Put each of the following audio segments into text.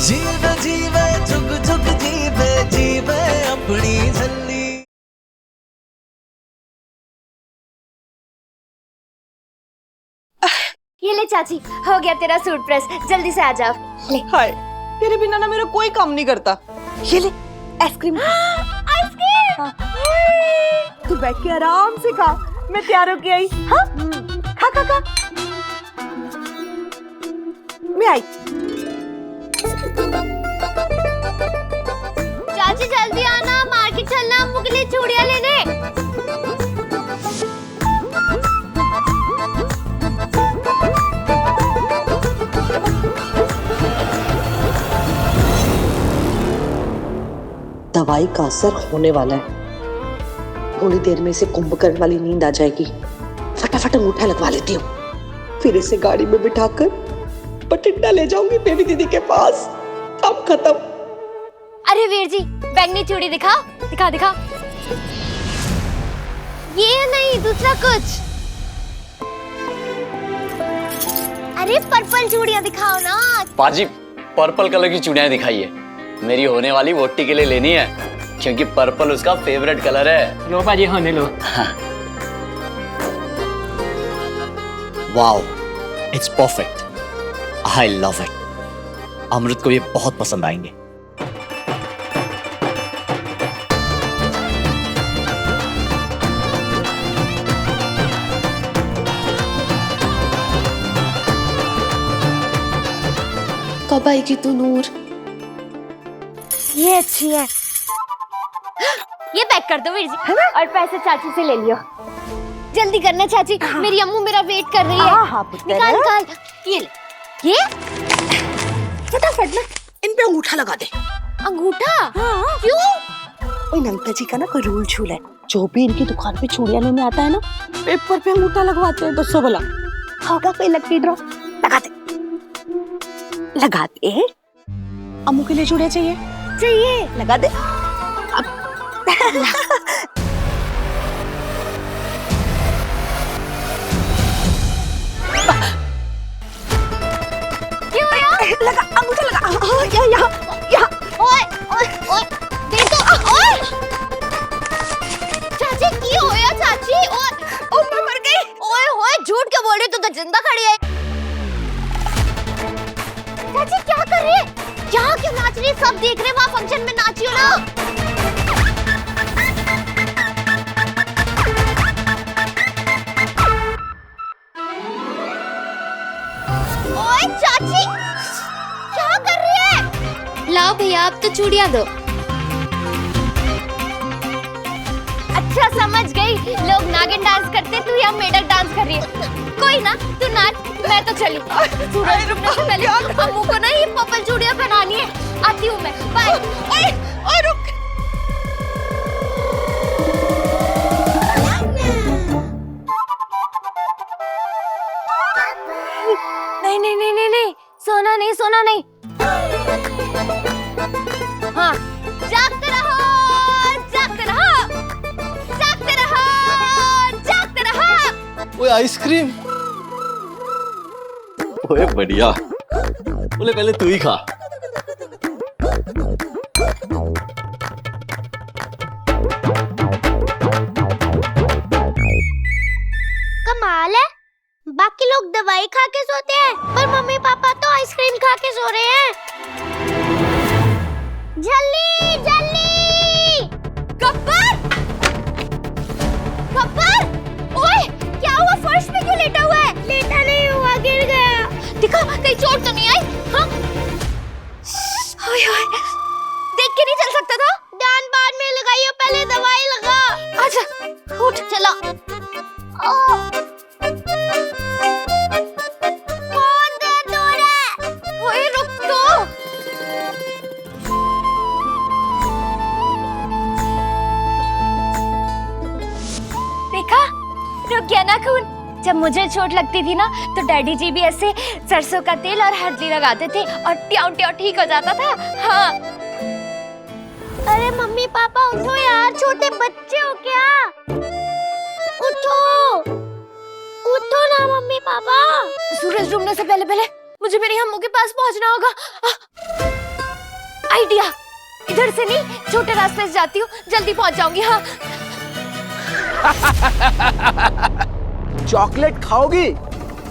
जीवे जीवे झुक झुक जीवे जीवे अपनी झल्ली। ये ले चाची, हो गया तेरा सूट प्रेस, जल्दी से आ जाओ। ले। हाय, तेरे बिना ना मेरा कोई काम नहीं करता। ये ले आइसक्रीम। आइसक्रीम। हाँ। तू बैठ के आराम से खा, मैं तैयार होके आई। हाँ खा खा खा। मैं आई। चाची जल्दी आना, मार्केट चलना अम्मू के लिए चूड़ियां लेने। दवाई का असर होने वाला है। थोड़ी देर में इसे कुंभकर्ण वाली नींद आ जाएगी। फटाफट अंगूठा लगवा लेती हूँ, फिर इसे गाड़ी में बिठाकर बठिंडा ले जाऊंगी बेबी दीदी के पास। अब खत्म। अरे वीर जी, बैंगनी चूड़ी दिखाओ, दिखा दिखा। ये नहीं, दूसरा कुछ। अरे पर्पल चूड़ियां दिखाओ ना। पाजी पर्पल कलर की चूड़ियां दिखाइए, मेरी होने वाली वोटी के लिए लेनी है, क्योंकि पर्पल उसका फेवरेट कलर है। लो पाजी, होने लो। Wow, it's perfect, I love it. Amrit को ये बहुत पसंद आएंगे। कब आएगी तू नूर? ये अच्छी है। ये पैक कर दो वीर जी, और पैसे चाची से ले लियो। जल्दी करना चाची, मेरी अम्मू मेरा वेट कर रही है। हाँ पुत्र। निकाल निकाल। ये ले। ये फटाफट ना इन पे अंगूठा लगा दे। अंगूठा? हाँ। क्यों? कोई अंकल जी का ना कोई रूल छूल है, जो भी इनकी दुकान पे चूड़ियां लेने आता है ना, पेपर पे अंगूठा लगवाते हैं। तो बोला होगा कोई लकी ड्रॉ, लगा दे। लगा दे। अम्मू के लिए चूड़ियां चाहिए? चाहिए। लगा दे। अब क्यों यार? लगा अंगूठा लगा। यहाँ। ओए ओए ओए, दे दो। ओए चाची, की होया चाची? ओए मैं मर गई। ओए होए, झूठ क्यों बोल रही, तू तो जिंदा खड़ी है। चाची क्या कर रही है? यहाँ क्यों नाच रही है? सब देख रहे, वहाँ फंक्शन में नाचियो ना। ओए चाची, क्या कर रही है? लाओ भैया, अब तो चूड़ियां दो। अच्छा समझ गई, लोग नागिन डांस करते, तू यहाँ मेढक डांस कर रही है। कोई ना, तू नाच, मैं तो चली। सूरज डूबने से पहले अम्मू को ना ये पर्पल चूड़ियां पहनानी है। आती हूँ मैं, बाय। ओए ओए रुक। नहीं नहीं नहीं नहीं नहीं, सोना नहीं, सोना नहीं। हाँ, जागते रहो, जागते रहो, जागते रहो, जागते रहो। ओए आइसक्रीम। ओए बढ़िया, बोले पहले तू ही खा। कमाल है, बाकी लोग दवाई खा के सोते हैं, पर मम्मी पापा तो आइसक्रीम खा के सो रहे हैं। जल्दी जल्दी। गब्बर, गब्बर, ओए क्या हुआ? फर्श पे क्यों लेटा हुआ है? लेटा नहीं हुआ, गिर गया। दिखा, कहीं चोट तो नहीं आई? हाँ? हाय हाय, देख के नहीं चल सकता था? ध्यान बाद में लगाइयो, पहले दवाई लगा। आजा, उठ, चला। बहुत दर्द हो रहा है। ओए रुक तो। देखा, रुक गया ना खून। जब मुझे चोट लगती थी ना, तो डैडी जी भी ऐसे सरसों का तेल और हल्दी लगाते थे और ट्याव ट्याव ठीक हो जाता था। हाँ। अरे मम्मी पापा उठो यार, छोटे बच्चे हो क्या? उठो, उठो ना मम्मी पापा। सूरज डूबने से पहले पहले मुझे मेरी अम्मू के पास पहुंचना होगा। आइडिया, इधर से नहीं छोटे रास्ते से जाती हूँ, जल्दी पहुंच जाऊंगी। हाँ चॉकलेट खाओगी?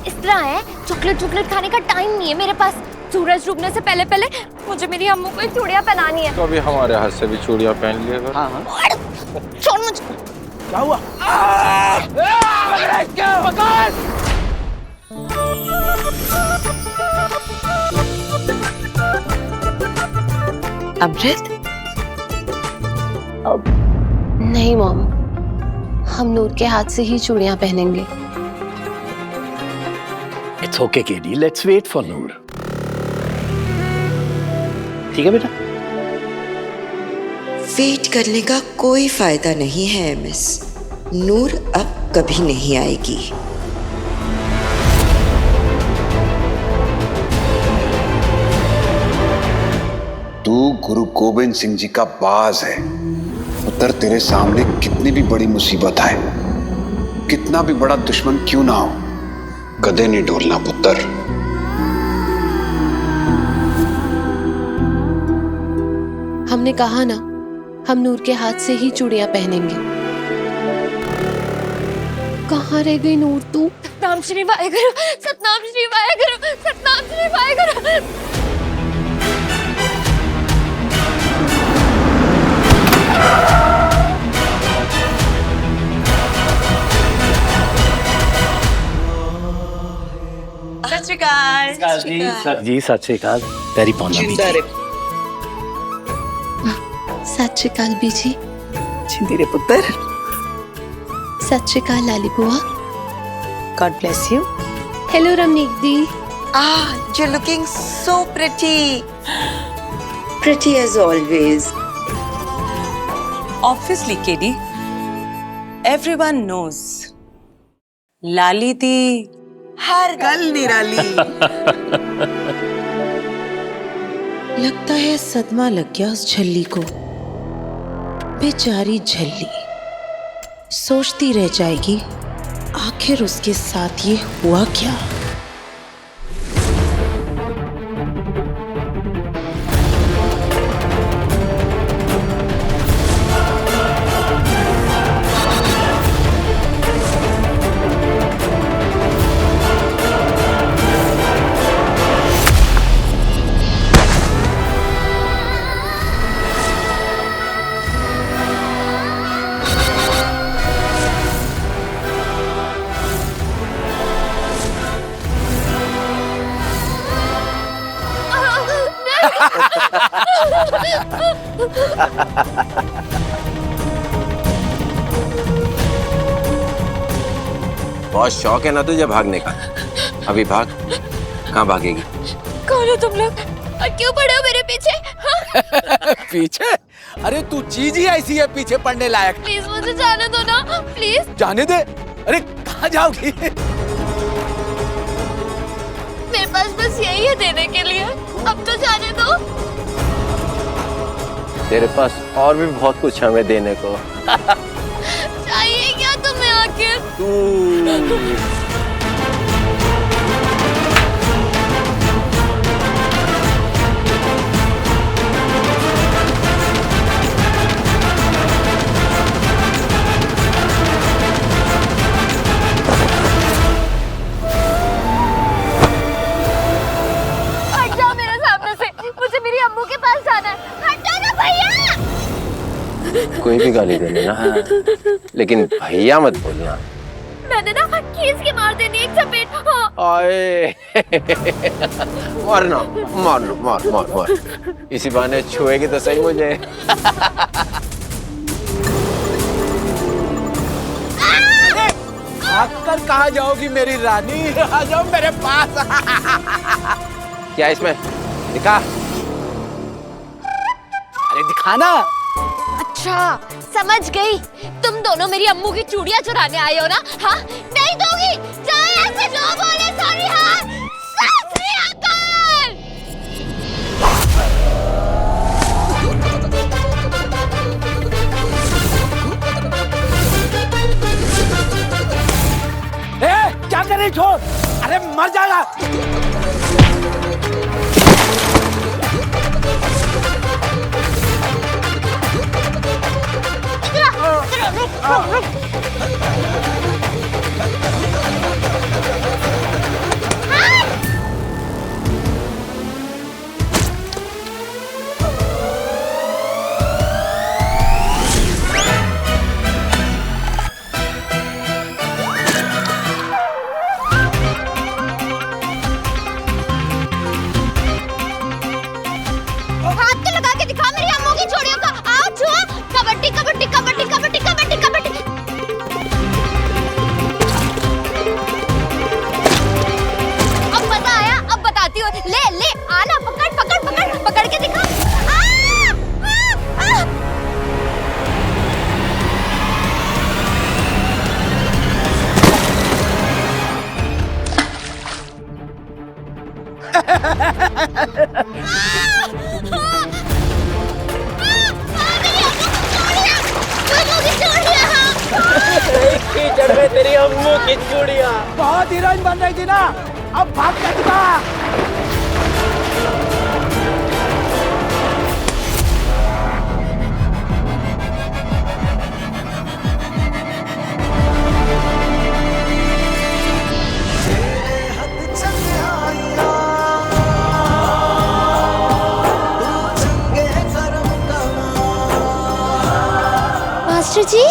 इस तरह है, चॉकलेट खाने का टाइम नहीं है मेरे पास। सूरज डूबने से पहले पहले मुझे मेरी अम्मू को चूड़ियां पहनानी है। तो अभी हमारे हाथ से भी चूड़ियां पहन लिए। हाँ हाँ। छोड़ मुझे। क्या हुआ? अमृत, नहीं मॉम, हम नूर के हाथ से ही चूड़ियां पहनेंगे। It's okay KD, let's wait for Noor. ठीक है बेटा? वेट करने का कोई फायदा नहीं है एमएस। नूर अब कभी नहीं आएगी। तू गुरु गोविंद सिंह जी का बाज है पुत्र। तेरे सामने कितनी भी बड़ी मुसीबत आए, कितना भी बड़ा दुश्मन क्यों ना हो, कदे नहीं डोलना पुत्र। हमने कहा ना, हम नूर के हाथ से ही चूड़ियां पहनेंगे। कहाँ रह गई नूर तू? सतनाम श्री वाहेगुरु, सतनाम श्री वाहेगुरु, सतनाम श्री वाहेगुरु। सत श्री अकाल। जी सत श्री अकाल। तेरी पौना भी सत श्री अकाल बीजी। जिंदी रे पुत्र। सत श्री अकाल लाली बुआ। God bless you. Hello Ramnik the. You're looking so pretty. Pretty as always. Obviously, Katie. Everyone knows. लाली दी हर गल निराली। लगता है सदमा लग गया उस झल्ली को। बेचारी झल्ली सोचती रह जाएगी आखिर उसके साथ ये हुआ क्या। बहुत शौक है ना तुझे भागने का। अभी भाग। कहाँ भागेगी? कौन हो तुम लोग और क्यों पड़े हो मेरे पीछे? हाँ? पीछे? अरे तू चीज ही ऐसी है पीछे पड़ने लायक। प्लीज मुझे जाने दो ना, प्लीज। जाने दे। अरे कहाँ जाओगी? मेरे पास बस यही है देने के लिए, अब तो जाने दो। तेरे पास और भी बहुत कुछ है हमें देने को। चाहिए क्या तुम्हें आखिर? हट जाओ मेरे सामने से, मुझे मेरी अम्मू के पास जाना है। हट जाओ ना भैया। कोई भी गाली दे लेना, लेकिन भैया मत बोलना। मैंने ना खींच के मार देनी एक चपेट। हाँ। आए मारना, मार मार मार मार। इसी बहाने छुएगी तो सही मुझे। भागकर कहाँ जाओगी मेरी रानी? आ जाओ मेरे पास। क्या इसमें दिखा? अरे दिखाना। अच्छा समझ गई, तुम दोनों मेरी अम्मू की चूड़ियां चुराने आए हो ना? हाँ नहीं दोगी, जाओ यहाँ से। जो बोले सॉरी। हाँ सत श्री अकाल। क्या कर रही? छोड़। अरे मर जाएगा। के दिखा मेरी अम्मू की चूड़ियों का। आओ छुओ। कबड्डी कबड्डी कबड्डी कबड्डी कबड्डी कबड्डी। अब मजा आया, अब बताती हूँ। ले ले आना, पकड़ पकड़ पकड़ पकड़ के दिखा। कीचड़ में तेरी अम्मू की चूड़ियां। बहुत हीरोइन बन रही थी ना, अब भाग के दिखा। मास्टर जी,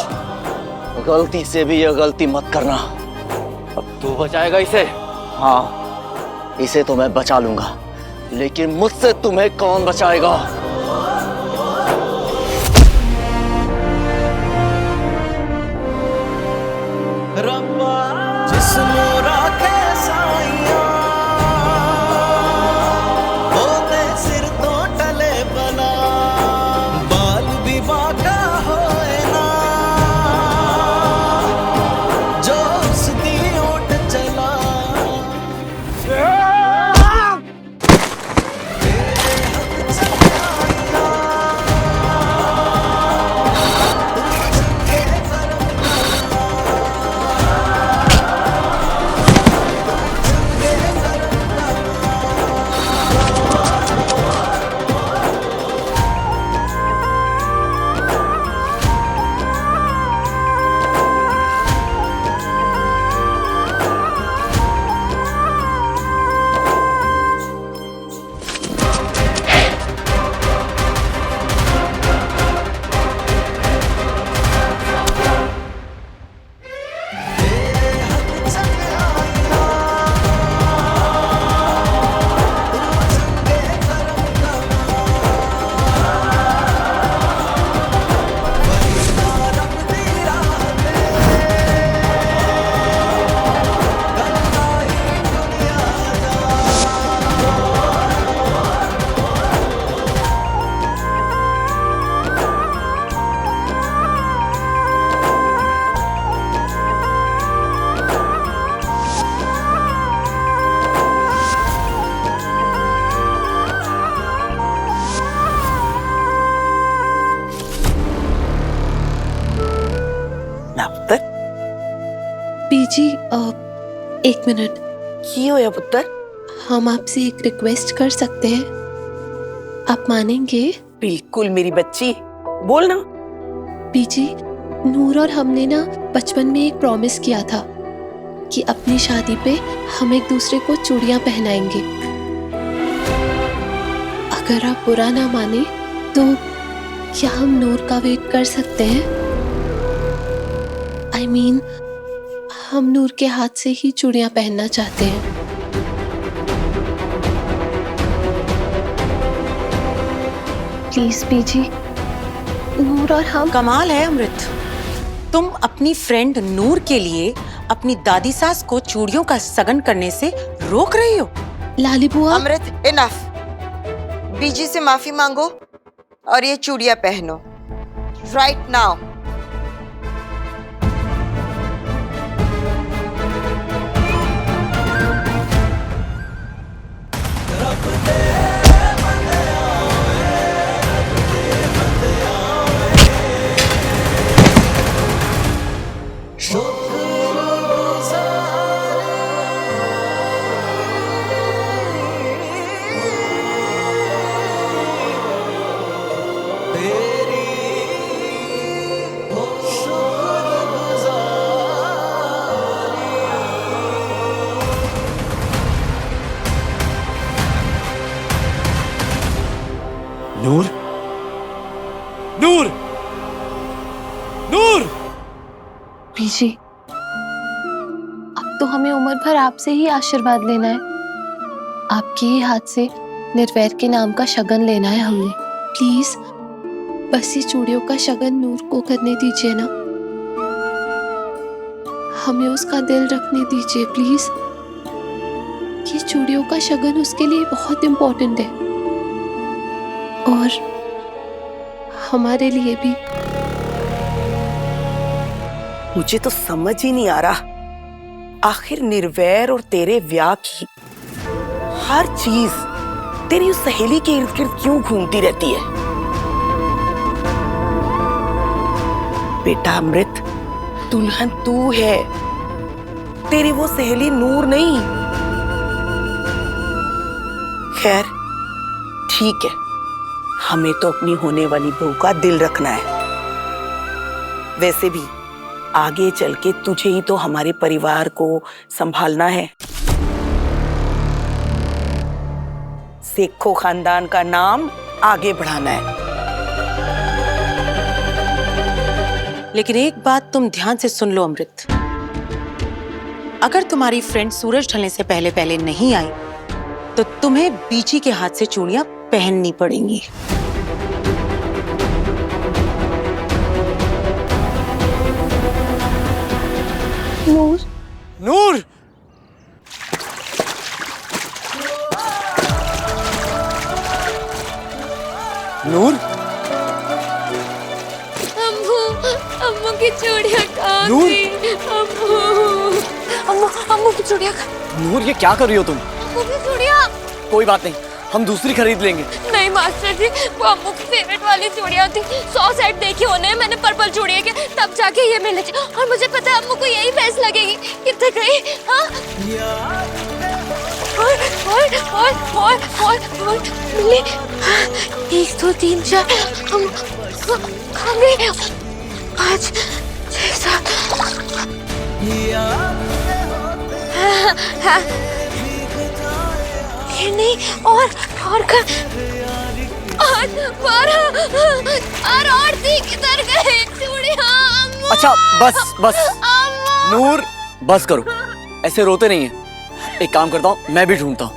गलती से भी ये गलती मत करना। अब तू बचाएगा इसे? हाँ, इसे तो मैं बचा लूंगा, लेकिन मुझसे तुम्हें कौन बचाएगा? रब्बा जिस्म राखे साइया होते सिर तो टले बला बाल भी बाका होए ना जो उसदी ओट चला बीजी, एक मिनट। की होया पुत्र? हम आपसे एक रिक्वेस्ट कर सकते हैं? आप मानेंगे? बिल्कुल मेरी बच्ची, बोल ना। बीजी, नूर और हमने ना बचपन में एक प्रॉमिस किया था कि अपनी शादी पे हम एक दूसरे को चूड़ियां पहनाएंगे। अगर आप बुरा ना माने तो क्या हम नूर का वेट कर सकते हैं? I mean, हम नूर के हाथ से ही चूड़ियां पहनना चाहते हैं। प्लीज बीजी, नूर और हम। कमाल है अमृत, तुम अपनी फ्रेंड नूर के लिए अपनी दादी सास को चूड़ियों का सगन करने से रोक रही हो। लाली बुआ। अमृत, इनफ। बीजी से माफी मांगो और ये चूड़ियां पहनो राइट नाउ। नूर, नूर, नूर। बीजी, अब तो हमें उम्र भर आपसे ही आशीर्वाद लेना है। आपके ही हाथ से निर्वैर के नाम का शगन लेना है हमने। प्लीज बस ये चूड़ियों का शगन नूर को करने दीजिए ना, हमें उसका दिल रखने दीजिए प्लीज। ये चूड़ियों का शगन उसके लिए बहुत इम्पोर्टेंट है और हमारे लिए भी। मुझे तो समझ ही नहीं आ रहा, आखिर निर्वैर और तेरे व्याह की हर चीज तेरी उस सहेली के इर्द गिर्द क्यों घूमती रहती है? बेटा अमृत, दुल्हन तू है, तेरी वो सहेली नूर नहीं। खैर ठीक है, हमें तो अपनी होने वाली बहू का दिल रखना है। वैसे भी आगे चल के तुझे ही तो हमारे परिवार को संभालना है। सेखों खानदान का नाम आगे बढ़ाना है। लेकिन एक बात तुम ध्यान से सुन लो अमृत, अगर तुम्हारी फ्रेंड सूरज ढलने से पहले पहले नहीं आई तो तुम्हें बीची के हाथ से चूड़ियां पहननी पड़ेंगी। नूर, नूर, नूर, अम्मू, अम्मू की चूड़ियां कहाँ नूर? गई? अम्मू, अम्मू की चूड़ियां नूर, ये क्या कर रही हो तुम? अम्मू की चूड़ियां। कोई बात नहीं, हम दूसरी खरीद लेंगे। नहीं मास्टर जी, वो अम्मू की फेवरेट वाली चूड़ियां थी। 100 सेट देखे उन्हें मैंने पर्पल चूड़ियां के, तब जाके ये मिले। और मुझे पता है अम्मू को यही बेस्ट लगेगी। कितने गई? हाँ? मिले 1 2 3 4 हम खा गए 5 6 7। ये नहीं और का 8 12 और थी, किधर गए चूड़ियां? अम्मू, अच्छा बस बस अम्मू। नूर, बस करो, ऐसे रोते नहीं है। एक काम करता हूँ, मैं भी ढूंढता हूँ।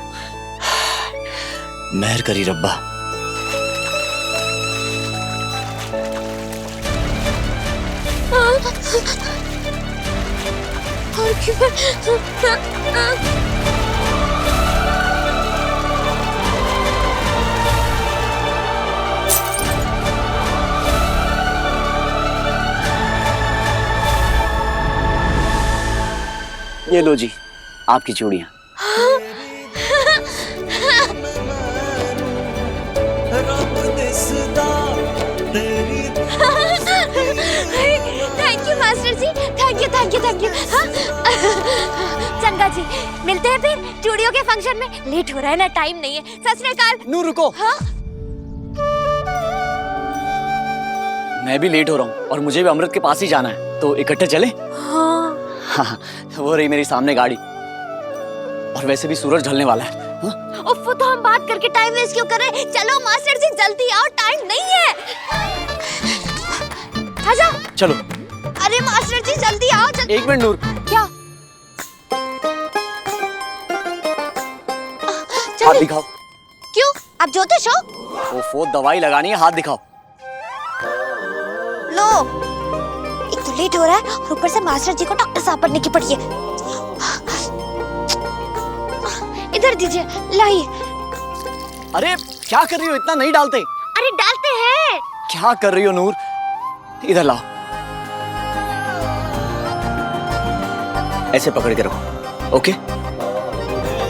मेहर करी रब्बा। और क्यों? ये लो जी, आपकी चूड़ियां। Thank you master ji, thank you thank you thank you. चंगा जी, मिलते हैं फिर चूड़ियों के फंक्शन में। लेट हो रहा है ना, टाइम नहीं है। सत श्री अकाल। नूर रुको। हाँ? मैं भी लेट हो रहा हूँ और मुझे भी अमृत के पास ही जाना है, तो इकट्ठे चले? हाँ, वो रही मेरी सामने गाड़ी। और वैसे भी सूरज ढलने वाला है। उफ, तो हम बात करके टाइम वेस्ट क्यों कर रहे हैं? चलो मास्टर जी जल्दी आओ, टाइम नहीं है। आजा। चलो। अरे मास्टर जी जल्दी आओ। एक मिनट नूर। क्या? हाथ दिखाओ। क्यों? आप ज्योतिष हो? ओफो, दवाई लगानी है, हाथ दिखाओ। लो, एक तो लेट हो रहा है और ऊपर से मास्टर जी को डॉक्टर साहब पढ़ने की पड़ी है। इधर दीजिए, लाइए। अरे क्या कर रही हो, इतना नहीं डालते। अरे डालते हैं। क्या कर रही हो नूर, इधर लाओ। ऐसे पकड़ के रखो, ओके?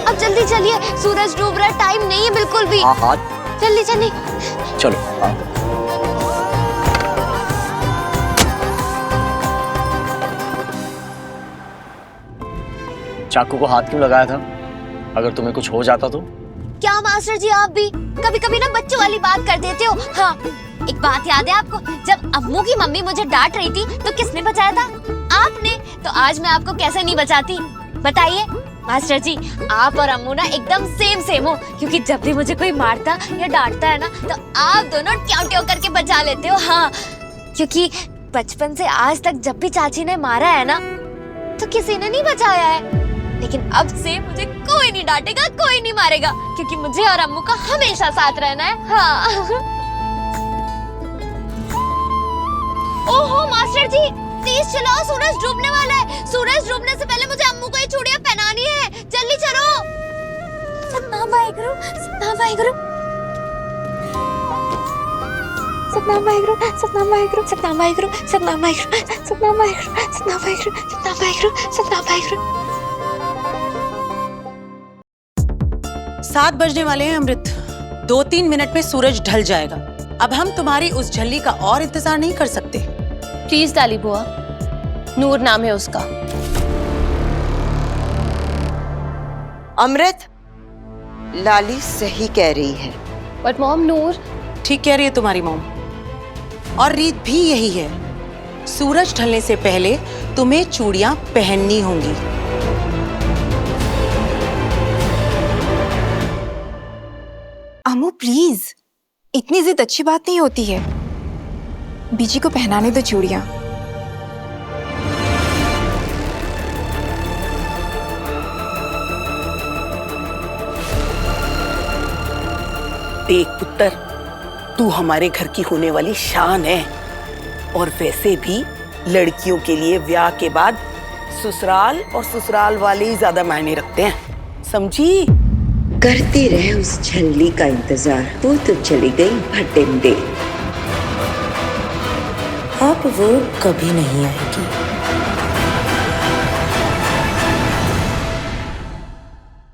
अब जल्दी चलिए, सूरज डूब रहा है, टाइम नहीं है बिल्कुल भी। हाँ हाथ। जल्दी चलिए। चलो। चाकू को हाथ क्यों लगाया था? अगर तुम्हें कुछ हो जाता तो? क्या मास्टर जी, आप भी कभी कभी ना बच्चों वाली बात कर देते हो। हाँ, एक बात याद है आपको, जब अम्मू की मम्मी मुझे डांट रही थी तो किसने बचाया था? आपने। तो आज मैं आपको कैसे नहीं बचाती, बताइए? मास्टर जी, आप और अम्मू ना एकदम सेम हो, क्योंकि जब भी मुझे कोई मारता या डांटता है ना, तो आप दोनों ट्याव ट्याव करके बचा लेते हो। हाँ, क्योंकि बचपन से आज तक जब भी चाची ने मारा है ना, तो किसी ने नहीं बचाया है। लेकिन अब से मुझे कोई नहीं डांटेगा, कोई नहीं मारेगा, क्योंकि मुझे और अम्मू का हमेशा साथ रहना है। हाँ। ओहो मास्टर जी, प्लीज चलो, सूरज डूबने वाला है। सूरज डूबने से पहले मुझे अम्मू को ये चूड़ियां पहनानी है। जल्दी चलो। सतनाम वाहेगुरु, सतनाम वाहेगुरु, सतनाम वाहेगुरु, सतनाम वाहेगुरु, सतनाम वाहेगुरु, सतनाम वाहेगुरु, सतनाम वाहेगुरु, सतनाम वाहेगुरु, सतनाम वाहेगुरु, सतनाम वाहेगुरु। 7 बजने वाले हैं अमृत। 2-3 मिनट में सूरज ढल जाएगा। अब हम तुम्हारी उस झल्ली का और इंतजार नहीं कर सकते। प्लीज डाली बुआ, नूर नाम है उसका। अमृत, लाली सही कह रही है। बट मॉम, नूर ठीक कह रही है तुम्हारी मॉम। और रीत भी यही है। सूरज ढलने से पहले तुम्हें चूड़ियां पहननी होंगी। अम्मू प्लीज, इतनी जिद अच्छी बात नहीं होती है। बीजी को पहनाने दो चूड़ियां। देख पुत्र, तू हमारे घर की होने वाली शान है। और वैसे भी लड़कियों के लिए ब्याह के बाद ससुराल और ससुराल वाले ही ज्यादा मायने रखते हैं, समझी? करते रहे उस झल्ली का इंतजार। वो तो चली गई भटिंडे, अब वो कभी नहीं आएगी।